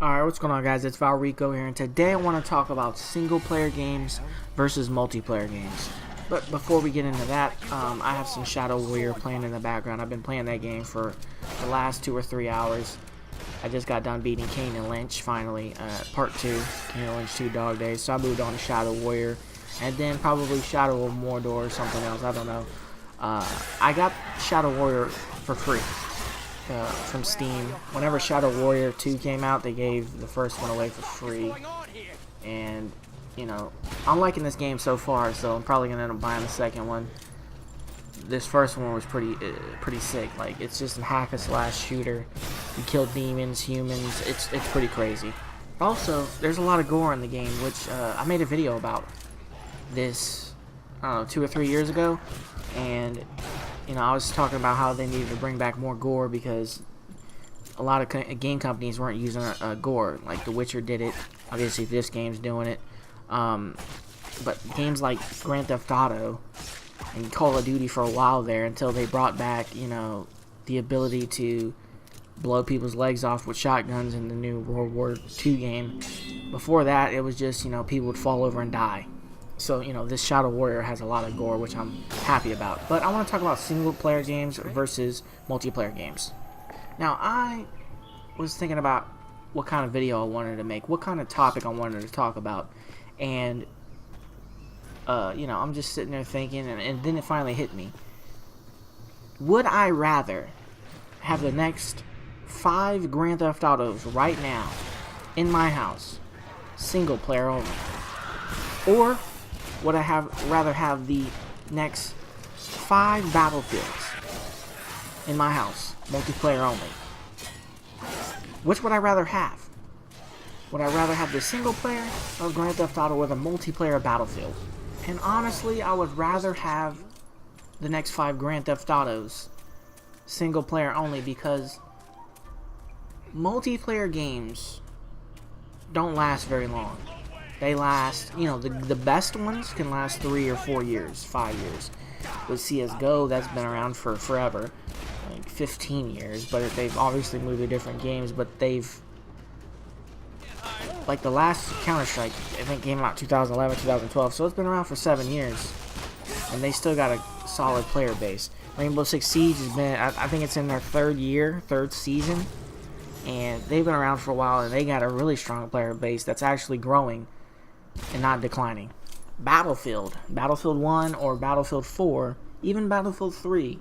Alright, what's going on, guys? It's Valrico here, and today I want to talk about single player games versus multiplayer games. But before we get into that, I have some Shadow Warrior playing in the background. I've been playing that game for the last 2 or 3 hours. I just got done beating Kane and Lynch, finally, part 2, Kane and Lynch 2 Dog Days. So I moved on to Shadow Warrior, and then probably Shadow of Mordor or something else, I don't know. I got Shadow Warrior for free. From Steam. Whenever Shadow Warrior 2 came out, they gave the first one away for free. And, you know, I'm liking this game so far, so I'm probably going to end up buying the second one. This first one was pretty sick. Like, it's just a hack-and-slash shooter. You kill demons, humans. It's pretty crazy. Also, there's a lot of gore in the game, which I made a video about this, I don't know, 2 or 3 years ago. And you know, I was talking about how they needed to bring back more gore because a lot of game companies weren't using gore. Like The Witcher did it. Obviously, this game's doing it. But games like Grand Theft Auto and Call of Duty for a while there until they brought back, you know, the ability to blow people's legs off with shotguns in the new World War II game. Before that, it was just, you know, people would fall over and die. So, you know, this Shadow Warrior has a lot of gore, which I'm happy about. But I want to talk about single-player games versus multiplayer games. Now, I was thinking about what kind of video I wanted to make, what kind of topic I wanted to talk about. And, you know, I'm just sitting there thinking, and then it finally hit me. Would I rather have the next 5 Grand Theft Autos right now in my house, single-player only? Or would I rather have the next 5 Battlefields in my house, multiplayer only? Which would I rather have? Would I rather have the single player of Grand Theft Auto or the multiplayer Battlefield? And honestly, I would rather have the next 5 Grand Theft Autos single player only, because multiplayer games don't last very long. They last, you know, the best ones can last 3 or 4 years, 5 years. With CSGO, that's been around for forever, like 15 years, but they've obviously moved to different games, but they've, like the last Counter-Strike, I think came out 2011, 2012, so it's been around for 7 years, and they still got a solid player base. Rainbow Six Siege has been, I think it's in their 3rd season, and they've been around for a while, and they got a really strong player base that's actually growing and not declining. Battlefield 1 or Battlefield 4, even Battlefield 3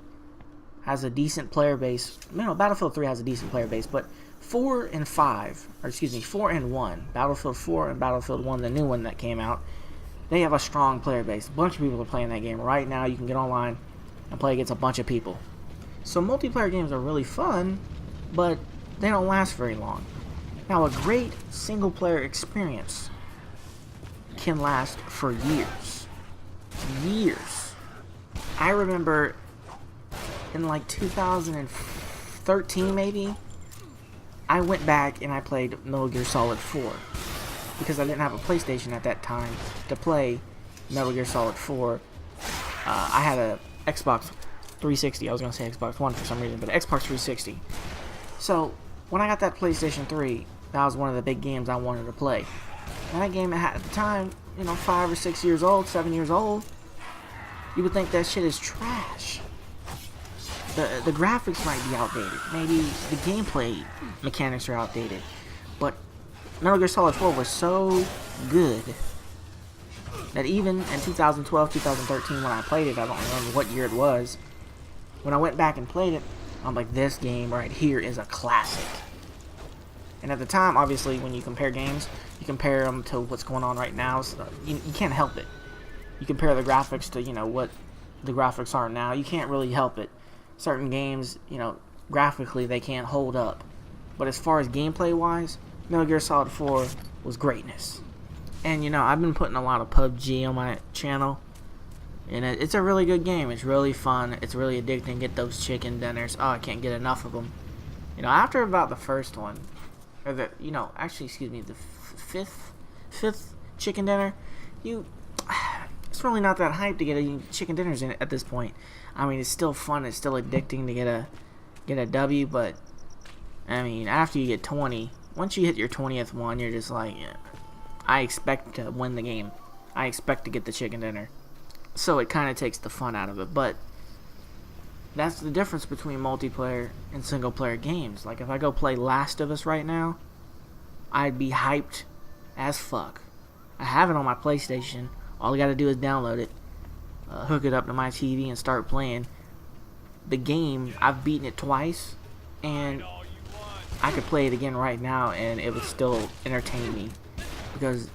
has a decent player base. No, Battlefield 3 has a decent player base, but 4 and 1, Battlefield 4 and Battlefield 1, the new one that came out, they have a strong player base. A bunch of people are playing that game right now. You can get online and play against a bunch of people. So multiplayer games are really fun, but they don't last very long. Now, a great single player experience can last for years. I remember in like 2013 maybe, I went back and I played Metal Gear Solid 4 because I didn't have a PlayStation at that time to play Metal Gear Solid 4. I had a Xbox 360. I was going to say Xbox One for some reason, but Xbox 360. So when I got that PlayStation 3, that was one of the big games I wanted to play. And that game at the time, you know, 5 or 6 years old, 7 years old, you would think that shit is trash. The graphics might be outdated. Maybe the gameplay mechanics are outdated. But Metal Gear Solid 4 was so good that even in 2012, 2013, when I played it, I don't remember what year it was, when I went back and played it, I'm like, this game right here is a classic. And at the time, obviously, when you compare games, you compare them to what's going on right now. So you can't help it. You compare the graphics to, you know, what the graphics are now. You can't really help it. Certain games, you know, graphically, they can't hold up. But as far as gameplay-wise, Metal Gear Solid 4 was greatness. And, you know, I've been putting a lot of PUBG on my channel. And it's a really good game. It's really fun. It's really addicting. Get those chicken dinners. Oh, I can't get enough of them. You know, after about the first one, or the, you know, actually, excuse me, the fifth chicken dinner, it's really not that hype to get a chicken dinners in at this point. I mean, it's still fun, it's still addicting to get a W, but I mean, after you get 20, once you hit your 20th one, you're just like, yeah, I expect to win the game. I expect to get the chicken dinner. So it kind of takes the fun out of it. But that's the difference between multiplayer and single player games. Like if I go play Last of Us right now, I'd be hyped as fuck. I have it on my PlayStation. All I gotta do is download it, hook it up to my TV, and start playing. The game, I've beaten it twice, and I could play it again right now, and it would still entertain me. Because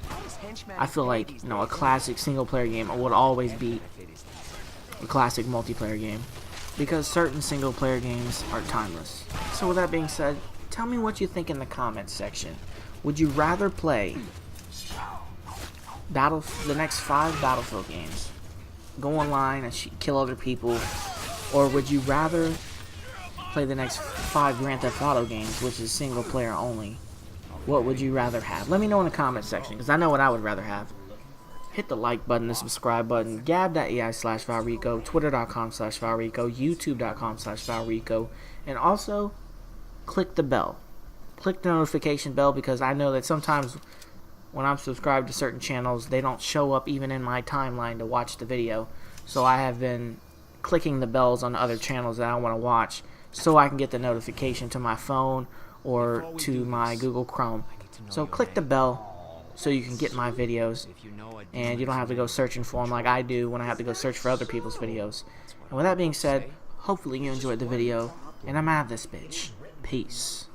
I feel like, you know, a classic single-player game would always beat a classic multiplayer game. Because certain single-player games are timeless. So with that being said, tell me what you think in the comments section. Would you rather play the next 5 Battlefield games, go online and kill other people, or would you rather play the next 5 Grand Theft Auto games, which is single player only? What would you rather have? Let me know in the comment section, because I know what I would rather have. Hit the like button, the subscribe button, gab.ai/Valrico, twitter.com/Valrico, youtube.com/Valrico, and also click the bell. Click the notification bell, because I know that sometimes when I'm subscribed to certain channels, they don't show up even in my timeline to watch the video. So I have been clicking the bells on other channels that I want to watch so I can get the notification to my phone or to my Google Chrome. So click the bell so you can get my videos, and you don't have to go searching for them like I do when I have to go search for other people's videos. And with that being said, hopefully you enjoyed the video, and I'm out of this bitch. Peace.